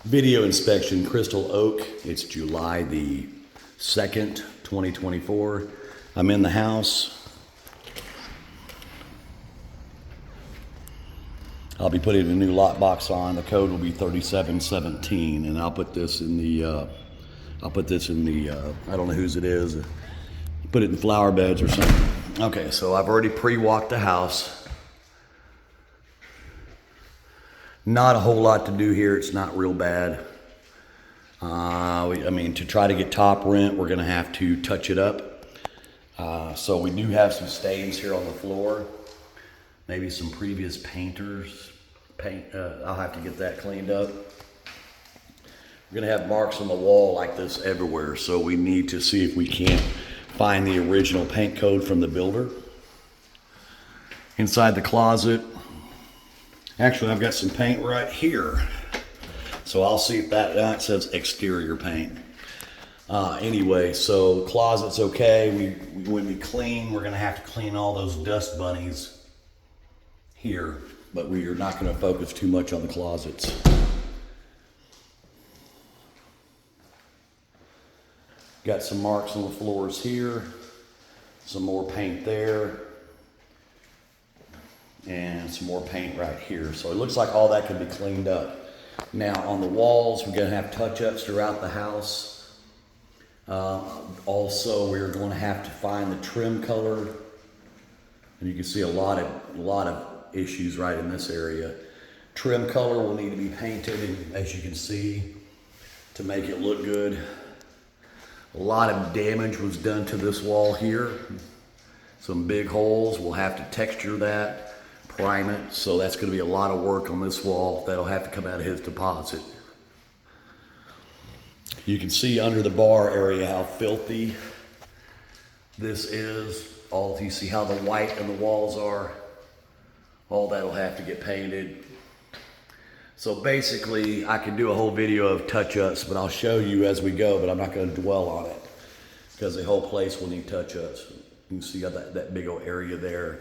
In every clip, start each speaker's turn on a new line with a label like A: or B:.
A: Video inspection, Crystal Oak. It's July the 2nd, 2024. I'm in the house. I'll be putting a new lock box on. The code will be 3717, and I'll put this in the, I don't know whose it is. Put it in flower beds or something. Okay, so I've already pre-walked the house. Not a whole lot to do here. It's not real bad. I mean, to try to get top rent, we're gonna have to touch it up. So we do have some stains here on the floor. Maybe some previous painters paint. I'll have to get that cleaned up. We're gonna have marks on the wall like this everywhere. So we need to see if we can't find the original paint code from the builder. Inside the closet, actually, I've got some paint right here. So I'll see if that says exterior paint. Anyway, so closet's okay. When we clean, we're gonna have to clean all those dust bunnies here, but we are not gonna focus too much on the closets. Got some marks on the floors here, some more paint there, and some more paint right here. So it looks like all that can be cleaned up. Now on the walls, we're gonna have touch-ups throughout the house. Also, we're going to have to find the trim color. And you can see a lot of issues right in this area. Trim color will need to be painted, and as you can see, to make it look good. A lot of damage was done to this wall here. Some big holes. We'll have to texture that, prime it. So that's going to be a lot of work on this wall. That'll have to come out of his deposit. You can see under the bar area how filthy this is. You see how the white and the walls are. All that'll have to get painted. So basically, I can do a whole video of touch-ups, but I'll show you as we go, but I'm not going to dwell on it because the whole place will need touch-ups. You can see that big old area there.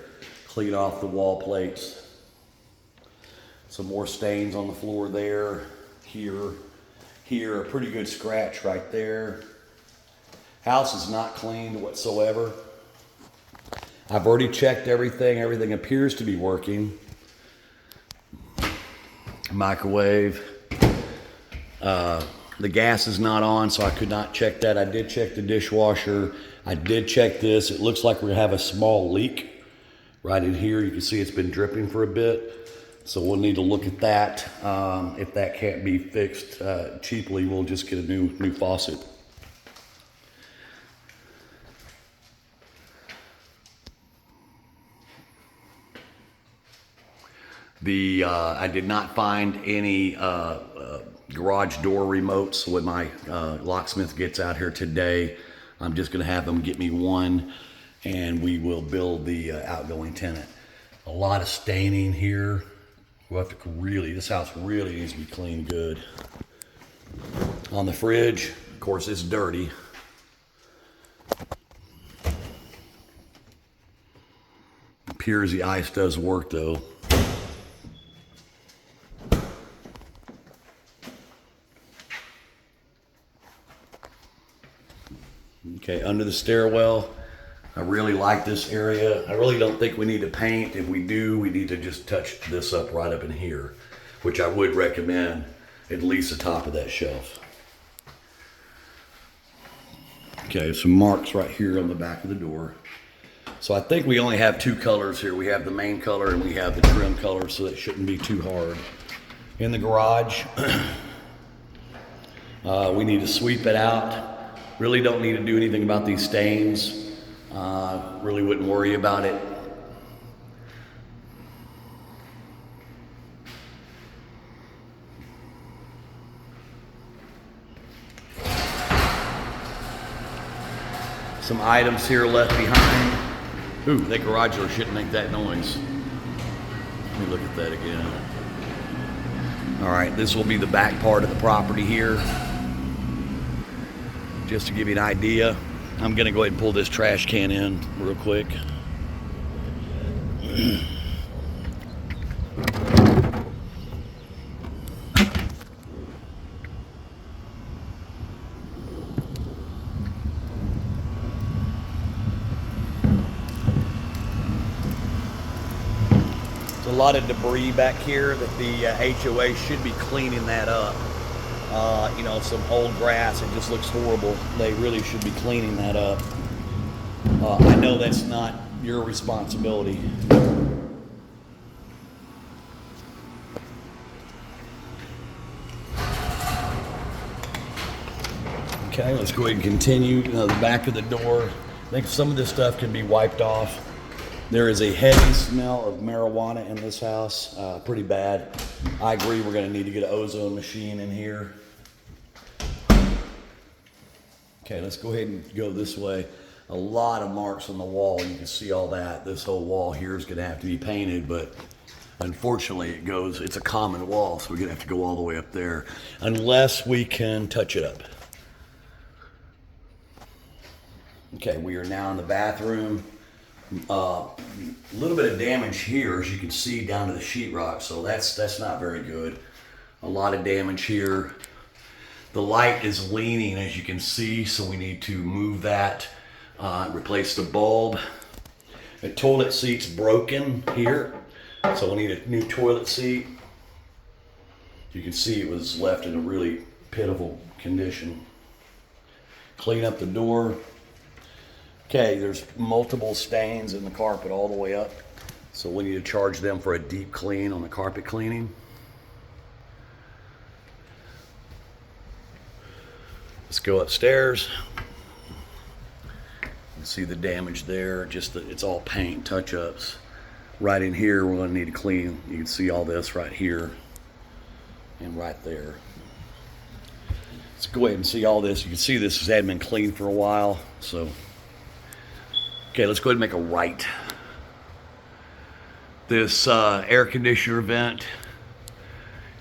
A: Clean off the wall plates. Some more stains on the floor there, here, a pretty good scratch right there. House is not cleaned whatsoever. I've already checked everything. Everything appears to be working. Microwave. The gas is not on, so I could not check that. I did check the dishwasher. I did check this. It looks like we have a small leak right in here. You can see it's been dripping for a bit. So we'll need to look at that. If that can't be fixed cheaply, we'll just get a new faucet. I did not find any garage door remotes. When my locksmith gets out here today, I'm just gonna have them get me one, and we will build the outgoing tenant. A lot of staining here. We'll have to this house really needs to be cleaned good. On the fridge, of course, it's dirty. Appears the ice does work though. Okay, under the stairwell, I really like this area. I really don't think we need to paint. If we do, we need to just touch this up right up in here, which I would recommend at least the top of that shelf. Okay, some marks right here on the back of the door. So I think we only have two colors here. We have the main color and we have the trim color, so it shouldn't be too hard. In the garage, we need to sweep it out. Really don't need to do anything about these stains. Really wouldn't worry about it. Some items here left behind. Ooh, that garage door shouldn't make that noise. Let me look at that again. All right, this will be the back part of the property here. Just to give you an idea, I'm gonna go ahead and pull this trash can in real quick. lot of debris back here that the HOA should be cleaning that up. You know, some old grass, it just looks horrible. They really should be cleaning that up. I know that's not your responsibility. Okay, let's go ahead and continue. The back of the door, I think some of this stuff can be wiped off. There is a heavy smell of marijuana in this house, pretty bad. I agree, we're gonna need to get an ozone machine in here. Okay, let's go ahead and go this way. A lot of marks on the wall, you can see all that. This whole wall here is gonna have to be painted, but unfortunately it's a common wall, so we're gonna have to go all the way up there, unless we can touch it up. Okay, we are now in the bathroom. A little bit of damage here, as you can see, down to the sheetrock, so that's not very good. A lot of damage here. The light is leaning, as you can see, so we need to move that, replace the bulb. The toilet seat's broken here, so we need a new toilet seat. You can see it was left in a really pitiful condition. Clean up the door. Okay, there's multiple stains in the carpet all the way up, so we need to charge them for a deep clean on the carpet cleaning. Let's go upstairs. You see the damage there, it's all paint touch-ups. Right in here, we're gonna need to clean. You can see all this right here and right there. Let's go ahead and see all this. You can see this hasn't been cleaned for a while, so. Okay, let's go ahead and make a right. This air conditioner vent,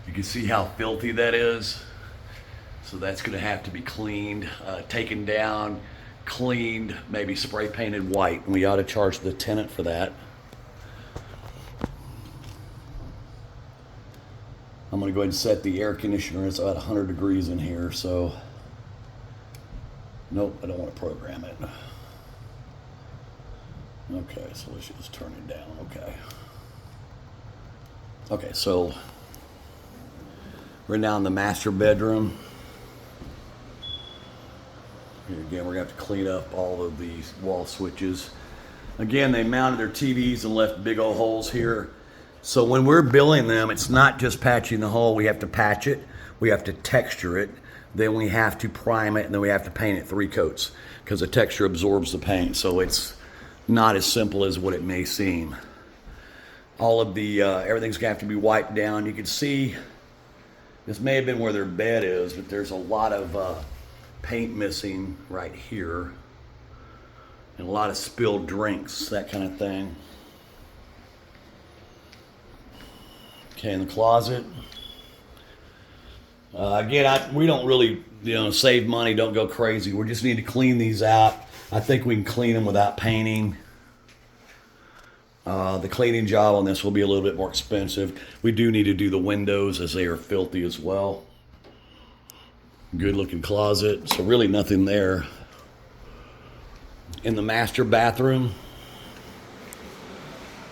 A: you can see how filthy that is. So that's gonna have to be cleaned, taken down, cleaned, maybe spray painted white. And we ought to charge the tenant for that. I'm gonna go ahead and set the air conditioner. It's about 100 degrees in here, so. Nope, I don't wanna program it. Okay, so let's just turn it down, okay. Okay, so we're now in the master bedroom. Here again, we're gonna have to clean up all of these wall switches. Again, they mounted their TVs and left big old holes here. So when we're billing them, it's not just patching the hole, we have to patch it, we have to texture it, then we have to prime it, and then we have to paint it 3 coats, because the texture absorbs the paint, so it's not as simple as what it may seem. All of the, everything's gonna have to be wiped down. You can see, this may have been where their bed is, but there's a lot of paint missing right here. And a lot of spilled drinks, that kind of thing. Okay, in the closet. Again, we don't really, save money, don't go crazy. We just need to clean these out. I think we can clean them without painting. The cleaning job on this will be a little bit more expensive. We do need to do the windows, as they are filthy as well. Good looking closet, so really nothing there. In the master bathroom.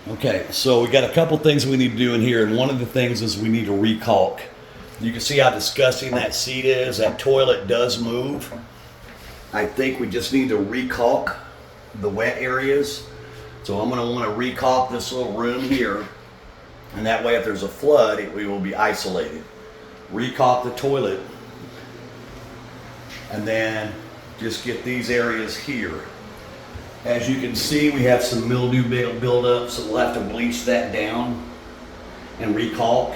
A: Okay, so we got a couple things we need to do in here, and one of the things is we need to recalk. You can see how disgusting that seat is. That toilet does move. I think we just need to recalk the wet areas. So I'm gonna wanna recalk this little room here, and that way if there's a flood, we will be isolated. Recalk the toilet, and then just get these areas here. As you can see, we have some mildew buildup, so we'll have to bleach that down and recalk.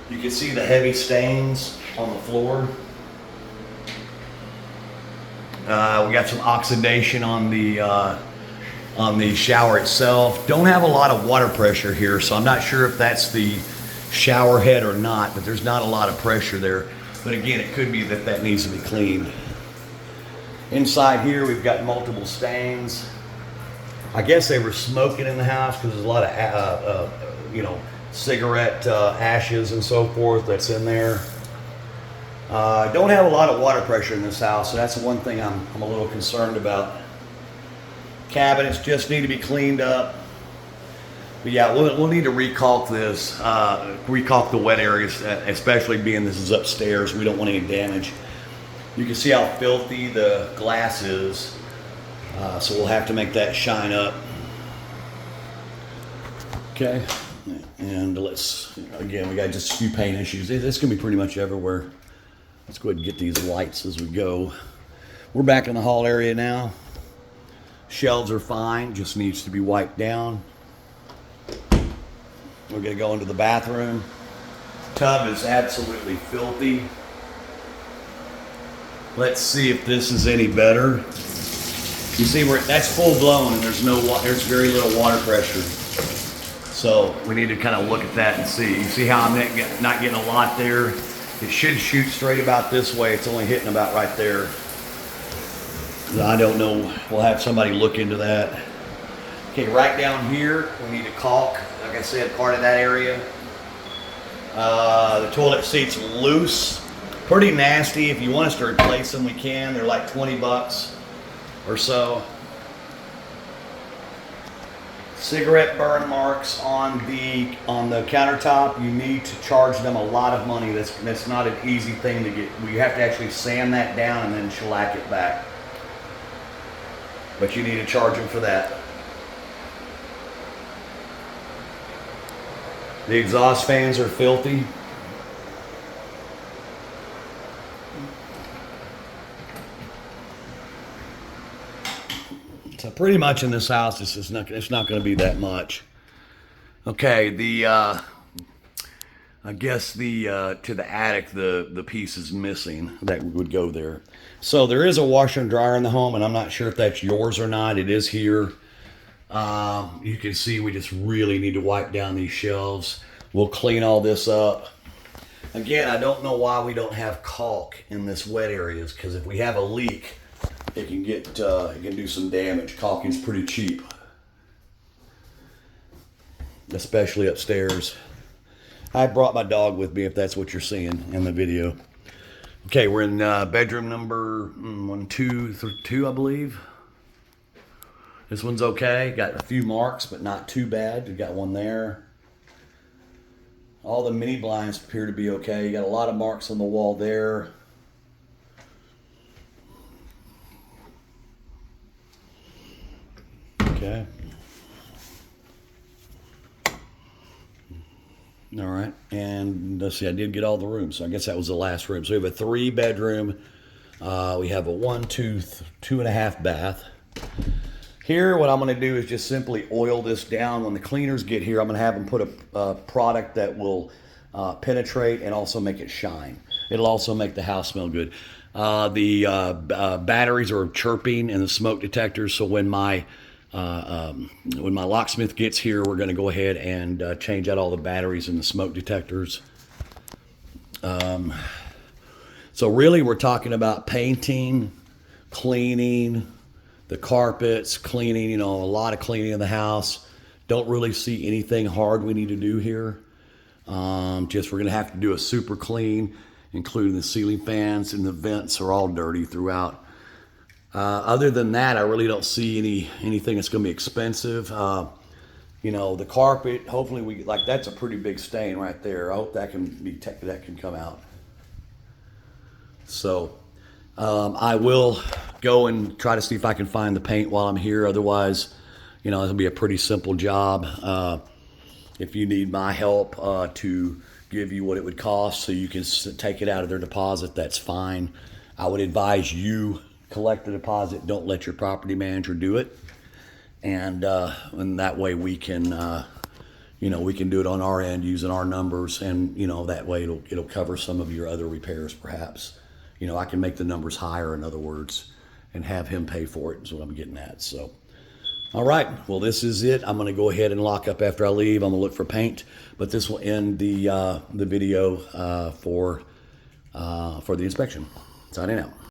A: You can see the heavy stains on the floor. We got some oxidation on the shower itself. Don't have a lot of water pressure here, so I'm not sure if that's the shower head or not, but there's not a lot of pressure there. But again, it could be that needs to be cleaned. Inside here, we've got multiple stains. I guess they were smoking in the house because there's a lot of, cigarette ashes and so forth that's in there. Don't have a lot of water pressure in this house, so that's the one thing I'm a little concerned about. Cabinets just need to be cleaned up. But yeah, we'll need to recalk this, recalk the wet areas, especially being this is upstairs. We don't want any damage. You can see how filthy the glass is, so we'll have to make that shine up. Okay, and again, we got just a few paint issues. It's gonna be pretty much everywhere. Let's go ahead and get these lights as we go. We're back in the hall area now. Shelves are fine, just needs to be wiped down. We're gonna go into the bathroom. Tub is absolutely filthy. Let's see if this is any better. You see, that's full blown, and there's very little water pressure. So we need to kind of look at that and see. You see how I'm not getting a lot there? It should shoot straight about this way. It's only hitting about right there. I don't know. We'll have somebody look into that. Okay, right down here, we need to caulk. Like I said, part of that area. The toilet seat's loose. Pretty nasty. If you want us to replace them, we can. They're like 20 bucks or so. Cigarette burn marks on the countertop. You need to charge them a lot of money. That's not an easy thing to get. We have to actually sand that down and then shellac it back. But you need to charge them for that. The exhaust fans are filthy. So pretty much in this house, it's not going to be that much. Okay, I guess to the attic, the piece is missing that would go there. So there is a washer and dryer in the home, and I'm not sure if that's yours or not. It is here. You can see we just really need to wipe down these shelves. We'll clean all this up. Again, I don't know why we don't have caulk in this wet areas, because if we have a leak, it can do some damage. Caulking's pretty cheap, especially upstairs. I brought my dog with me, if that's what you're seeing in the video. Okay, we're in bedroom number 2, I believe. This one's okay. Got a few marks, but not too bad. We got one there. All the mini blinds appear to be okay. You got a lot of marks on the wall there. Okay. All right, and let's see, I did get all the rooms, so I guess that was the last room. So we have a 3-bedroom. We have a 1, 2, 2.5 bath. Here, what I'm going to do is just simply oil this down. When the cleaners get here, I'm going to have them put a product that will penetrate and also make it shine. It'll also make the house smell good. The batteries are chirping and the smoke detectors, so when my locksmith gets here, we're going to go ahead and change out all the batteries and the smoke detectors. So really, we're talking about painting, cleaning, the carpets, cleaning, a lot of cleaning in the house. Don't really see anything hard we need to do here. Just we're going to have to do a super clean, including the ceiling fans and the vents are all dirty throughout. Other than that, I really don't see anything that's going to be expensive. The carpet, hopefully that's a pretty big stain right there. I hope that can come out. So I will go and try to see if I can find the paint while I'm here. Otherwise, it'll be a pretty simple job. If you need my help to give you what it would cost so you can take it out of their deposit, that's fine. I would advise you collect the deposit. Don't let your property manager do it. And that way we can, we can do it on our end using our numbers. And, that way it'll cover some of your other repairs perhaps. I can make the numbers higher, in other words, and have him pay for it is what I'm getting at. So, all right. Well, this is it. I'm going to go ahead and lock up after I leave. I'm going to look for paint, but this will end the video for the inspection. Signing out.